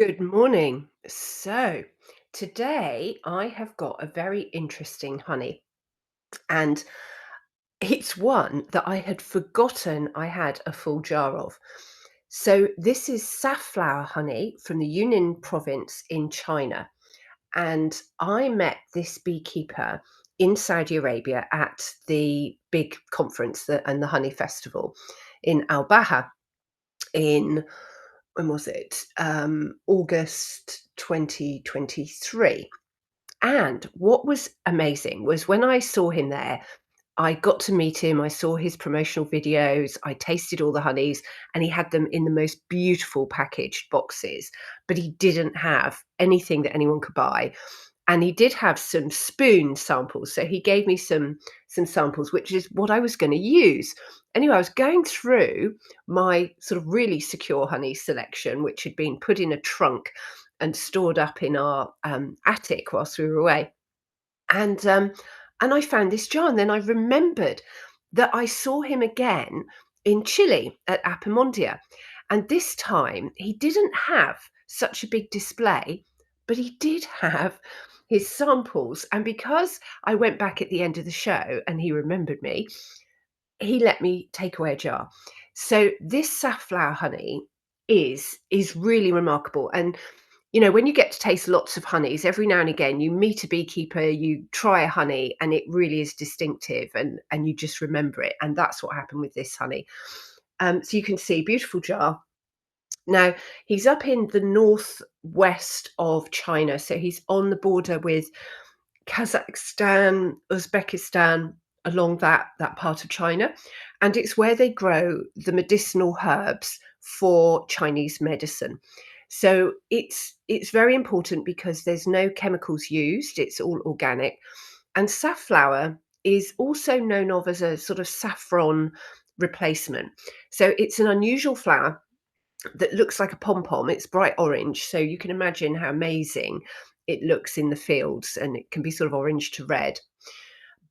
Good morning. So, today I have got a very interesting honey, and it's one that I had forgotten I had a full jar of. So, this is safflower honey from the Yunnan province in China. And I met this beekeeper in Saudi Arabia at the big conference and the honey festival in Al Baha in when was it? August 2023. And what was amazing was when I saw him there, I got to meet him. I saw his promotional videos. I tasted all the honeys, and he had them in the most beautiful packaged boxes. But he didn't have anything that anyone could buy, and he did have some spoon samples. So he gave me some samples, which is what I was going to use. Anyway, I was going through my sort of really secure honey selection, which had been put in a trunk and stored up in our attic whilst we were away. And I found this jar, and then I remembered that I saw him again in Chile at Apimondia, and this time he didn't have such a big display, but he did have his samples, and because I went back at the end of the show and he remembered me, he let me take away a jar. So this safflower honey is really remarkable. And when you get to taste lots of honeys, every now and again you meet a beekeeper, you try a honey, and it really is distinctive, and you just remember it. And that's what happened with this honey. So you can see beautiful jar. Now he's up in the northwest of China, so he's on the border with Kazakhstan, Uzbekistan, along that part of China, and it's where they grow the medicinal herbs for Chinese medicine. So it's very important because there's no chemicals used, it's all organic. And safflower is also known of as a sort of saffron replacement. So it's an unusual flower that looks like a pom-pom. It's bright orange, so you can imagine how amazing it looks in the fields, and it can be sort of orange to red.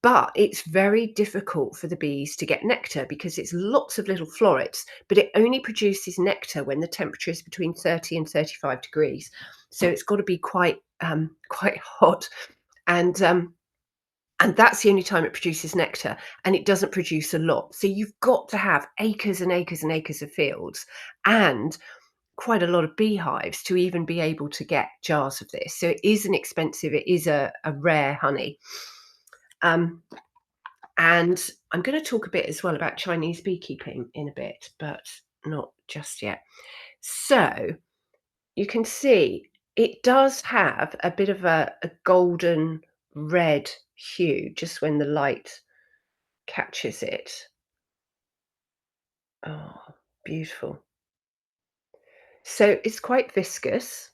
But it's very difficult for the bees to get nectar because it's lots of little florets, but it only produces nectar when the temperature is between 30 and 35 degrees. So it's got to be quite hot. And that's the only time it produces nectar, and it doesn't produce a lot. So you've got to have acres and acres and acres of fields and quite a lot of beehives to even be able to get jars of this. So it is an expensive, it is a rare honey. Um, and I'm going to talk a bit as well about Chinese beekeeping in a bit, but not just yet. So you can see it does have a bit of a golden red hue just when the light catches it. Oh, beautiful. So it's quite viscous.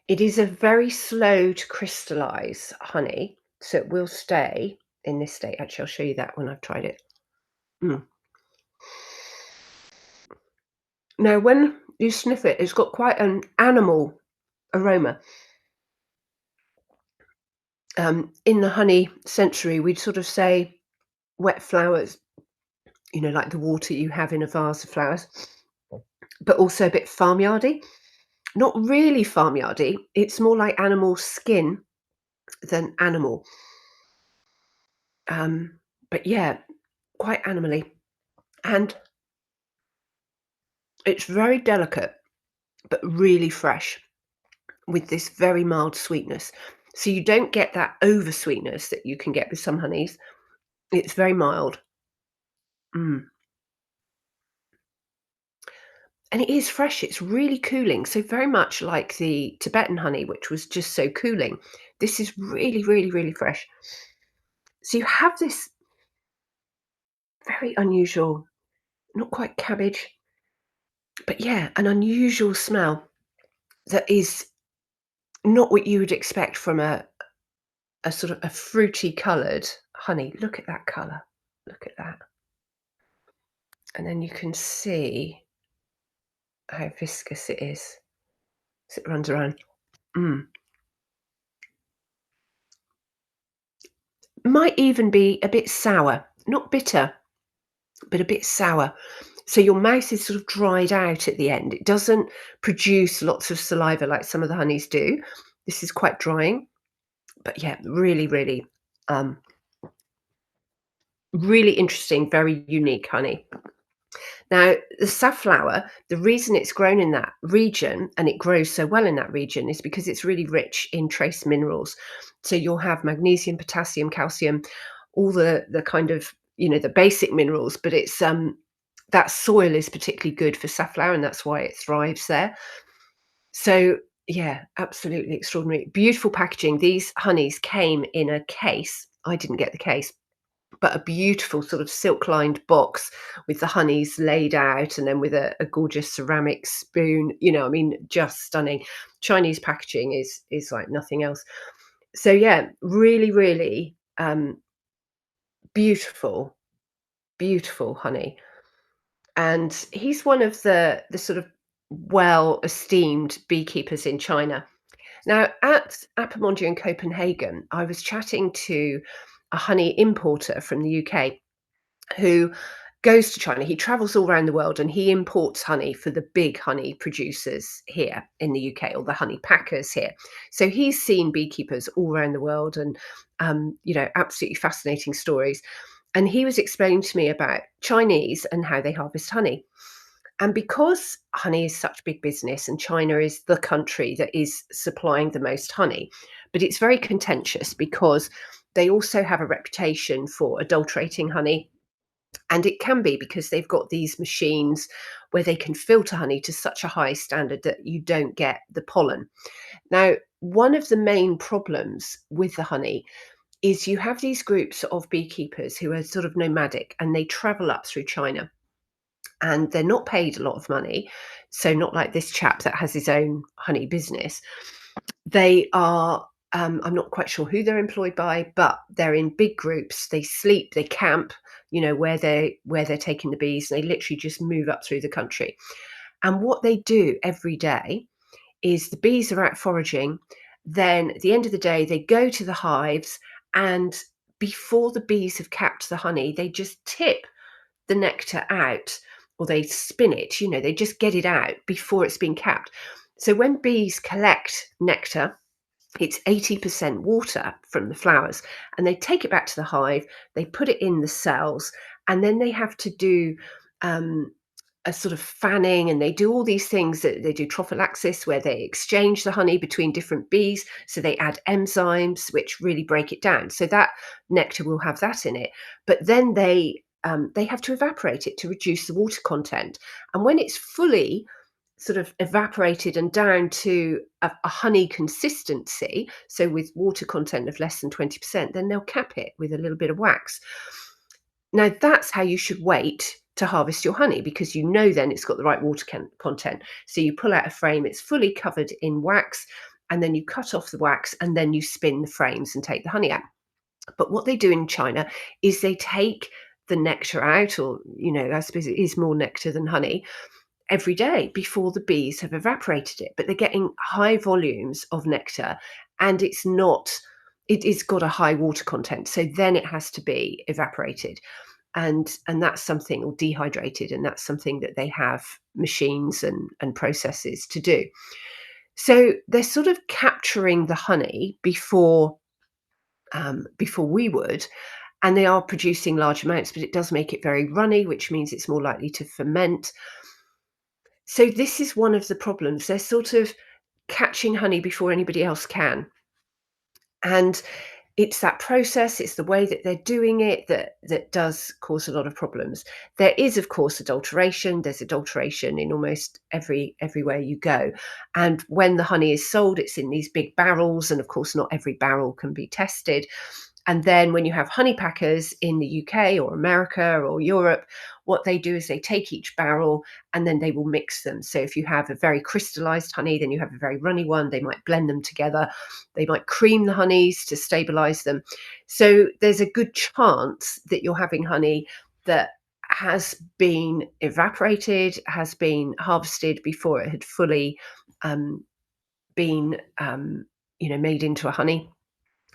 It is a very slow to crystallize honey, so it will stay in this state. Actually, I'll show you that when I've tried it. Mm. Now, when you sniff it, it's got quite an animal aroma. In the honey sensory, we'd sort of say wet flowers, like the water you have in a vase of flowers, but also a bit farmyardy. Not really farmyardy. It's more like animal skin than animal. But yeah, quite animally. And it's very delicate, but really fresh with this very mild sweetness. So you don't get that over sweetness that you can get with some honeys. It's very mild. Mm. And it is fresh. It's really cooling. So very much like the Tibetan honey, which was just so cooling. This is really, really, really fresh. So you have this very unusual, not quite cabbage, but yeah, an unusual smell that is not what you would expect from a sort of a fruity coloured honey. Look at that colour. Look at that. And then you can see how viscous it is as it runs around. Mm. Might even be a bit sour, not bitter. but a bit sour. So your mouth is sort of dried out at the end. It doesn't produce lots of saliva like some of the honeys do. This is quite drying, but yeah, really, really, um, really interesting, very unique honey. Now, the safflower, the reason it's grown in that region and it grows so well in that region is because it's really rich in trace minerals. So you'll have magnesium, potassium, calcium, all the kind of, the basic minerals, but it's that soil is particularly good for safflower and that's why it thrives there. So yeah, absolutely extraordinary. Beautiful packaging. These honeys came in a case. I didn't get the case, but a beautiful sort of silk-lined box with the honeys laid out and then with a gorgeous ceramic spoon, I mean, just stunning. Chinese packaging is like nothing else. So yeah, really, really, beautiful, beautiful honey. And he's one of the sort of well-esteemed beekeepers in China. Now, at Apermonde in Copenhagen, I was chatting to a honey importer from the UK who goes to China. He travels all around the world and he imports honey for the big honey producers here in the UK, or the honey packers here. So he's seen beekeepers all around the world and, absolutely fascinating stories. And he was explaining to me about Chinese and how they harvest honey. And because honey is such big business and China is the country that is supplying the most honey, but it's very contentious because they also have a reputation for adulterating honey. And it can be because they've got these machines where they can filter honey to such a high standard that you don't get the pollen. Now, one of the main problems with the honey is you have these groups of beekeepers who are sort of nomadic and they travel up through China and they're not paid a lot of money. So, not like this chap that has his own honey business. They are, I'm not quite sure who they're employed by, but they're in big groups. They sleep, they camp, where they're taking the bees, and they literally just move up through the country. And what they do every day is the bees are out foraging. Then at the end of the day, they go to the hives, and before the bees have capped the honey, they just tip the nectar out, or they spin it, they just get it out before it's been capped. So when bees collect nectar, it's 80% water from the flowers, and they take it back to the hive, they put it in the cells, and then they have to do um, a sort of fanning, and they do all these things that they do trophallaxis, where they exchange the honey between different bees. So they add enzymes which really break it down. So that nectar will have that in it. But then they have to evaporate it to reduce the water content. And when it's fully sort of evaporated and down to a honey consistency, so with water content of less than 20%, then they'll cap it with a little bit of wax. Now, that's how you should wait to harvest your honey, because then it's got the right water content. So you pull out a frame, it's fully covered in wax, and then you cut off the wax and then you spin the frames and take the honey out. But what they do in China is they take the nectar out, or, I suppose it is more nectar than honey, every day before the bees have evaporated it. But they're getting high volumes of nectar, and it's got a high water content. So then it has to be evaporated. And that's something, or dehydrated, and that's something that they have machines and processes to do. So they're sort of capturing the honey before we would, and they are producing large amounts, but it does make it very runny, which means it's more likely to ferment. So this is one of the problems. They're sort of catching honey before anybody else can. And it's that process, it's the way that they're doing it that does cause a lot of problems. There is, of course, adulteration. There's adulteration in almost everywhere you go. And when the honey is sold, it's in these big barrels, and of course, not every barrel can be tested. And then when you have honey packers in the UK or America or Europe, what they do is they take each barrel and then they will mix them. So if you have a very crystallized honey, then you have a very runny one. They might blend them together. They might cream the honeys to stabilize them. So there's a good chance that you're having honey that has been evaporated, has been harvested before it had fully been, made into a honey.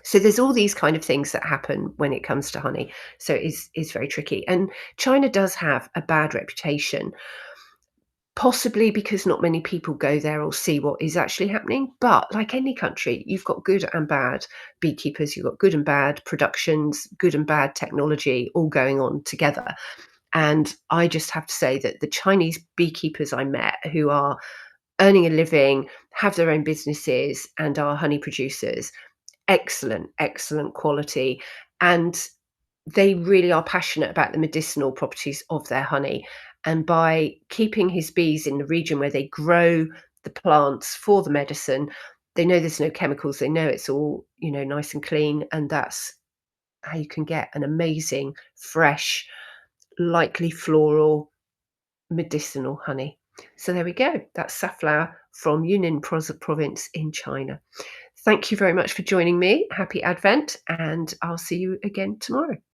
So there's all these kind of things that happen when it comes to honey. So it's very tricky. And China does have a bad reputation, possibly because not many people go there or see what is actually happening. But like any country, you've got good and bad beekeepers, you've got good and bad productions, good and bad technology all going on together. And I just have to say that the Chinese beekeepers I met who are earning a living, have their own businesses, and are honey producers, excellent, excellent quality. And they really are passionate about the medicinal properties of their honey. And by keeping his bees in the region where they grow the plants for the medicine, they know there's no chemicals. They know it's all, nice and clean. And that's how you can get an amazing, fresh, lightly floral, medicinal honey. So there we go. That's safflower from Yunnan province in China. Thank you very much for joining me. Happy Advent, and I'll see you again tomorrow.